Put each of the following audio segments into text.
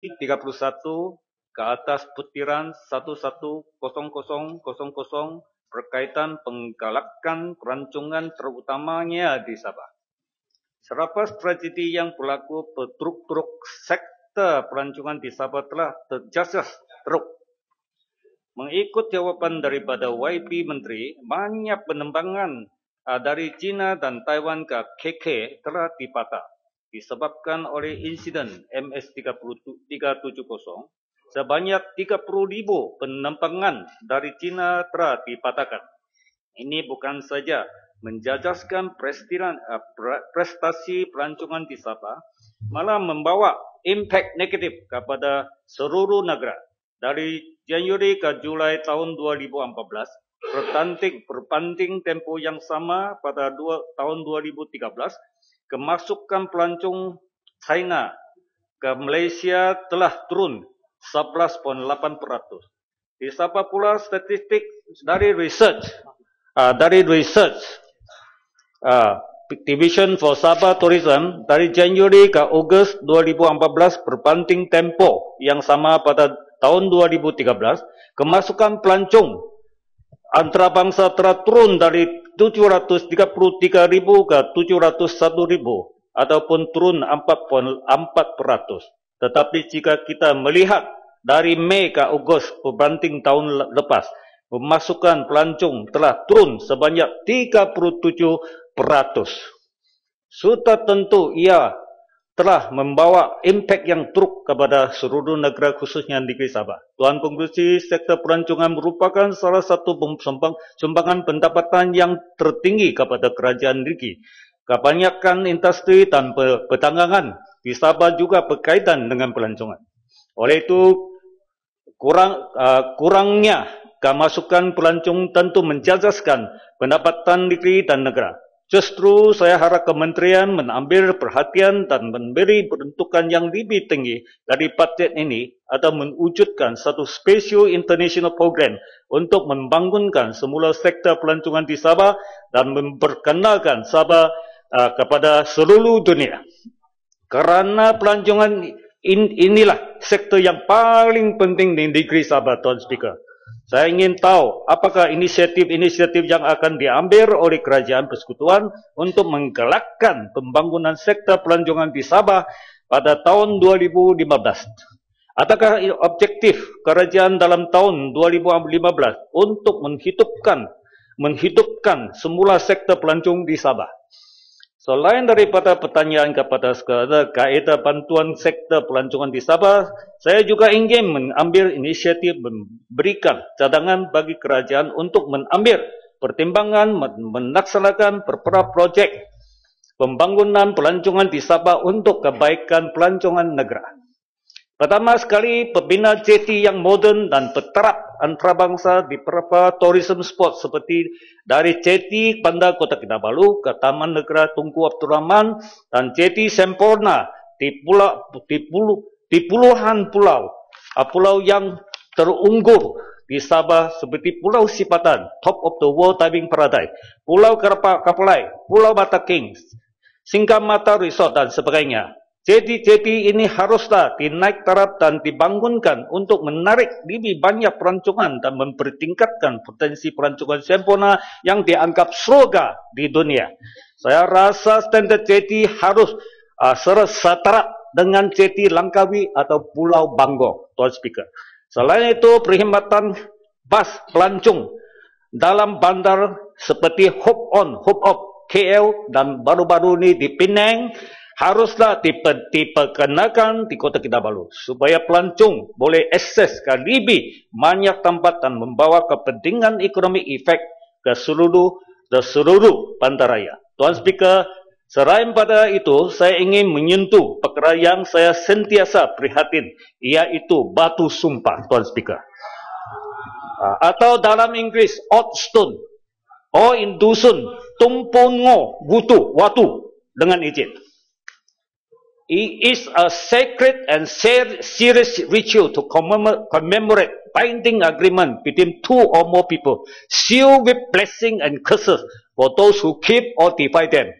31 ke atas butiran 110000 berkaitan penggalakan pelancongan terutamanya di Sabah. Selepas tragedi yang berlaku, truk-truk sektor pelancongan di Sabah telah terjejas teruk. Mengikut jawapan daripada YB Menteri, banyak penerbangan dari China dan Taiwan ke KK telah dipatah disebabkan oleh insiden MS-370. Sebanyak 30,000 penerbangan dari China telah dipatahkan. Ini bukan saja menjajaskan prestasi pelancongan di Sabah, malah membawa impak negatif kepada seluruh negara. Dari Januari ke Julai tahun 2014, berbanding tempoh yang sama pada tahun 2013, kemasukan pelancong China ke Malaysia telah turun 11.8%. Di Sabah pula statistik dari research Division for Sabah Tourism dari Januari ke Ogos 2014 berbanding tempoh yang sama pada tahun 2013, kemasukan pelancong antarabangsa telah turun dari 733,000 ke 701,000 ataupun turun 4.4%. Tetapi jika kita melihat dari Mei ke Ogos berbanding tahun lepas, pemasukan pelancong telah turun sebanyak 37%. Sudah tentu ia telah membawa impak yang teruk kepada seluruh negara khususnya negeri Sabah. Tuan Pengerusi, sektor pelancongan merupakan salah satu sumbangan pendapatan yang tertinggi kepada kerajaan negeri. Kebanyakan industri dan perdagangan di Sabah juga berkaitan dengan pelancongan. Oleh itu, kurangnya kemasukan pelancong tentu menjajaskan pendapatan negeri dan negara. Justru saya harap kementerian mengambil perhatian dan memberi peruntukan yang lebih tinggi dari bajet ini atau mewujudkan satu special international program untuk membangunkan semula sektor pelancongan di Sabah dan memperkenalkan Sabah kepada seluruh dunia. Kerana pelancongan inilah sektor yang paling penting di negeri Sabah, Tuan Speaker. Saya ingin tahu apakah inisiatif-inisiatif yang akan diambil oleh Kerajaan Persekutuan untuk menggalakkan pembangunan sektor pelancongan di Sabah pada tahun 2015. Adakah objektif kerajaan dalam tahun 2015 untuk menghidupkan semula sektor pelancong di Sabah? Selain daripada pertanyaan kepada sekadar kaedah bantuan sektor pelancongan di Sabah, saya juga ingin mengambil inisiatif memberikan cadangan bagi kerajaan untuk mengambil pertimbangan melaksanakan beberapa projek pembangunan pelancongan di Sabah untuk kebaikan pelancongan negara. Pertama sekali, pembina jeti yang moden dan bertaraf antarabangsa di beberapa tourism spot seperti dari jeti Bandar Kota Kinabalu ke Taman Negara Tunku Abdul Rahman dan jeti Sempurna di puluhan pulau yang terunggur di Sabah seperti Pulau Sipatan, Top of the World Diving Paradise, Pulau Kapalai, Pulau Mata Kings, Singkamata Resort dan sebagainya. Jeti-jeti ini haruslah dinaik taraf dan dibangunkan untuk menarik lebih banyak pelancongan dan mempertingkatkan potensi pelancongan sempurna yang dianggap surga di dunia. Saya rasa standard jeti harus setara dengan jeti Langkawi atau Pulau Bangor, Tuan Speaker. Selain itu, perkhidmatan bas pelancong dalam bandar seperti Hope On, Hope Off, KL dan baru-baru ini di Penang haruslah diperkenalkan di Kota Kinabalu supaya pelancong boleh akses ke lebih banyak tempat dan membawa kepentingan ekonomi efek ke seluruh bandaraya. Tuan Speaker, selain pada itu, saya ingin menyentuh perkara yang saya sentiasa prihatin, iaitu batu sumpah, Tuan Speaker. Atau dalam Inggeris, odd stone. In dusun, tumpungo, watu dengan izin. It is a sacred and serious ritual to commemorate binding agreement between two or more people, sealed with blessing and curses for those who keep or divide them.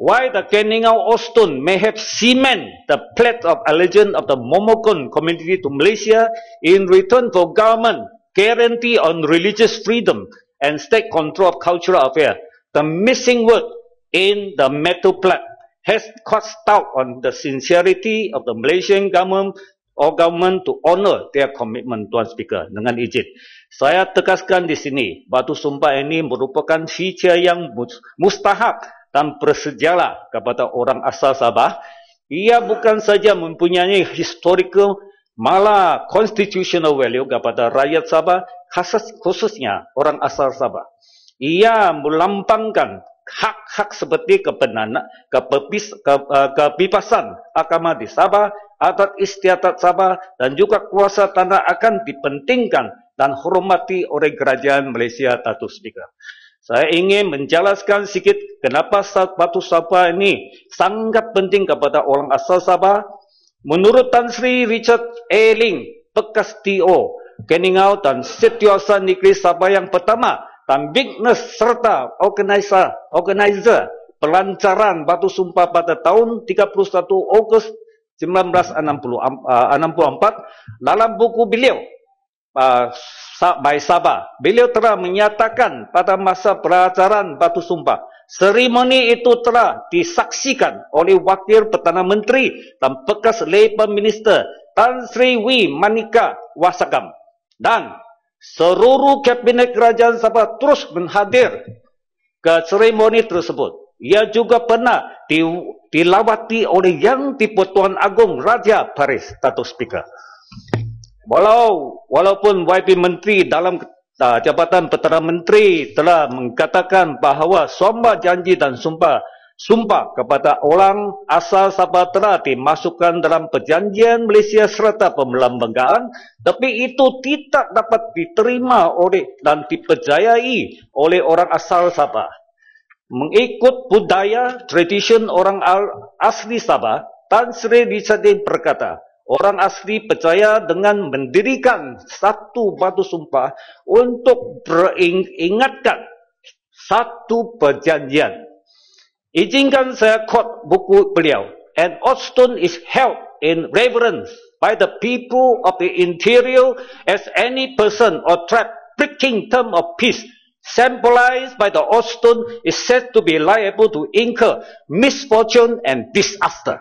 why the Keningau Ostun may have cement the pledge of allegiance of the Momokon community to Malaysia in return for government guarantee on religious freedom and state control of cultural affairs. The missing word in the metal plate has cast doubt on the sincerity of the Malaysian government or government to honor their commitment. Tuan Speaker, dengan izin, saya tegaskan di sini, batu sumpah ini merupakan feature yang mustahab dan bersejarah kepada orang asal Sabah. Ia bukan saja mempunyai historical, malah constitutional value kepada rakyat Sabah, khususnya orang asal Sabah. Ia melambangkan hak-hak seperti kebebasan agama di Sabah, adat istiadat Sabah dan juga kuasa tanah akan dipentingkan dan hormati oleh kerajaan Malaysia. Datuk Speaker, saya ingin menjelaskan sedikit kenapa batu sumpah ini sangat penting kepada orang asal Sabah. Menurut Tan Sri Richard A. Ling, bekas TO Keningau dan Setiausaha Negeri Sabah yang pertama dan witness serta organizer pelancaran batu sumpah pada tahun 31 Ogos 1964, dalam buku beliau by Sabah, beliau telah menyatakan pada masa pelancaran batu sumpah, seremoni itu telah disaksikan oleh Wakil Perdana Menteri dan bekas Labour Minister Tan Sri W. Manika Wasagam, dan seluruh kabinet kerajaan Sabah terus menghadir ke seremoni tersebut. Ia juga pernah dilawati oleh Yang di-Pertuan Agong Raja Paris. Datuk Speaker, walaupun YB Menteri dalam Jabatan Perdana Menteri telah mengatakan bahawa sumpah janji dan sumpah kepada orang asal Sabah telah dimasukkan dalam perjanjian Malaysia serta pemelambanggaan, tapi itu tidak dapat diterima oleh dan dipercayai oleh orang asal Sabah. Mengikut budaya tradisi orang asli Sabah, Tan Sri Richard berkata, orang asli percaya dengan mendirikan satu batu sumpah untuk beringatkan satu perjanjian. Izinkan saya quote buku beliau. An oath stone is held in reverence by the people of the interior as any person or tribe breaking term of peace, symbolized by the oath stone, is said to be liable to incur misfortune and disaster.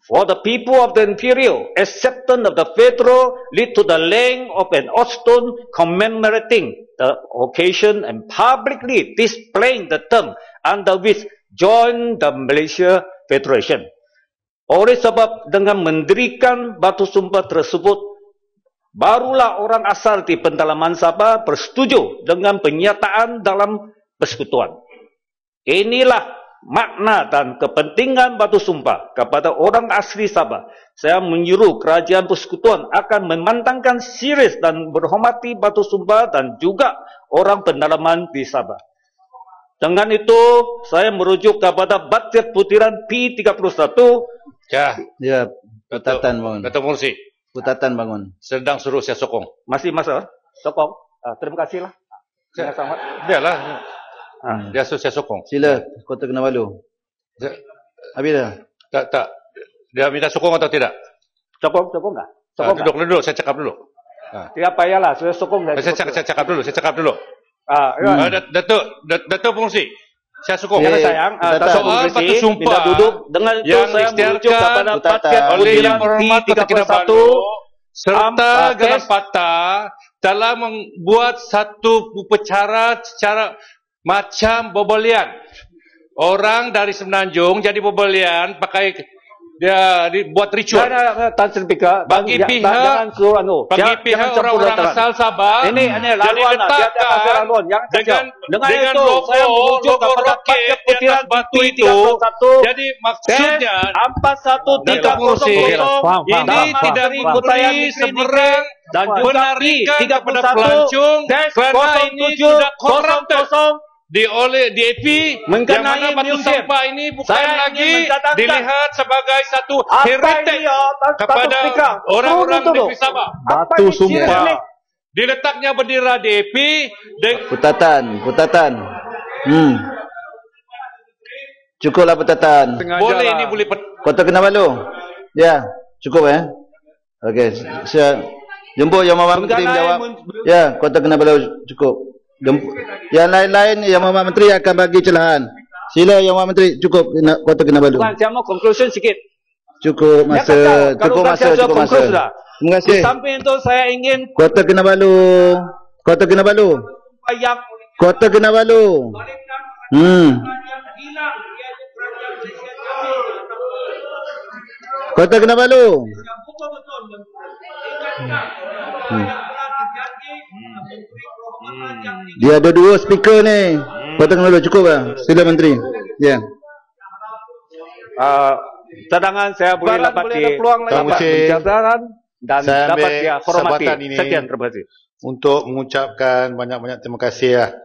For the people of the interior, acceptance of the federal lead to the laying of an oath stone commemorating the occasion and publicly displaying the term under which join the Malaysia Federation. Oleh sebab dengan mendirikan batu sumpah tersebut, barulah orang asal di pendalaman Sabah bersetuju dengan penyataan dalam persekutuan. Inilah makna dan kepentingan batu sumpah kepada orang asli Sabah. Saya menyuruh kerajaan persekutuan akan memandangkan serius dan berhormati batu sumpah dan juga orang pendalaman di Sabah. Dengan itu, saya merujuk kepada bajet putiran P31. Ya, Putatan bangun. Datuk Mursi. Putatan bangun. Sedang suruh saya sokong. Masih masa? Sokong. Terima kasihlah. Biarlah. Dia suruh saya sokong. Sila, Kota Kinabalu. Habis dah? Tak. Dia minta sokong atau tidak? Sokong enggak? Sokong Duduk, saya cakap dulu. Tidak payahlah, saya sokong. Saya cakap dulu. Datuk Mursi, saya sokong. Jangan sayang, soal batu sumpah duduk. Dengan itu yang saya merujuk kepada bajet oleh Yang Berhormat Kota Kinabalu serta Gelang kes Patah telah membuat satu upacara secara macam bobolian. Orang dari Semenanjung jadi bobolian pakai dia buat ritual. Tan Sri Speaker, bagi pihak orang-orang asal Sabah ini laluan dengan logo roket di atas batu itu. Jadi maksudnya 4130 ini tidak diberi seberang dan penarikan kepada pelancong kerana ini sudah corrupted di AP yang mana batu sumpah ini bukan lagi dilihat sebagai satu heritage kepada orang-orang negeri Sabah. Batu sumpah Diletaknya bendera DAP Putatan. Cukuplah Petatan. Boleh ini boleh Kota Kinabalu. Ya, cukup Okey, saya jemput Yang Mohd Menteri menjawab. Ya, Kota Kinabalu cukup. Yang lain-lain Yang Mohd Menteri akan bagi celahan. Sila Yang Mohd Menteri, cukup Kota Kinabalu. Bukan, saya mau conclusion sikit. Cukup masa, cukup masa. Terima kasih. Di samping itu saya ingin Kota Kinabalu. Kota Kinabalu. yang Kota Kinabalu. Kota Kinabalu. Dia ada 2 speaker ni. Kota Kinabalu cukup lah. Sila Menteri. Ya. cadangan saya boleh dapat pencapaian dan dapat dia hormati. Sekian, terima kasih. Untuk mengucapkan banyak-banyak terima kasih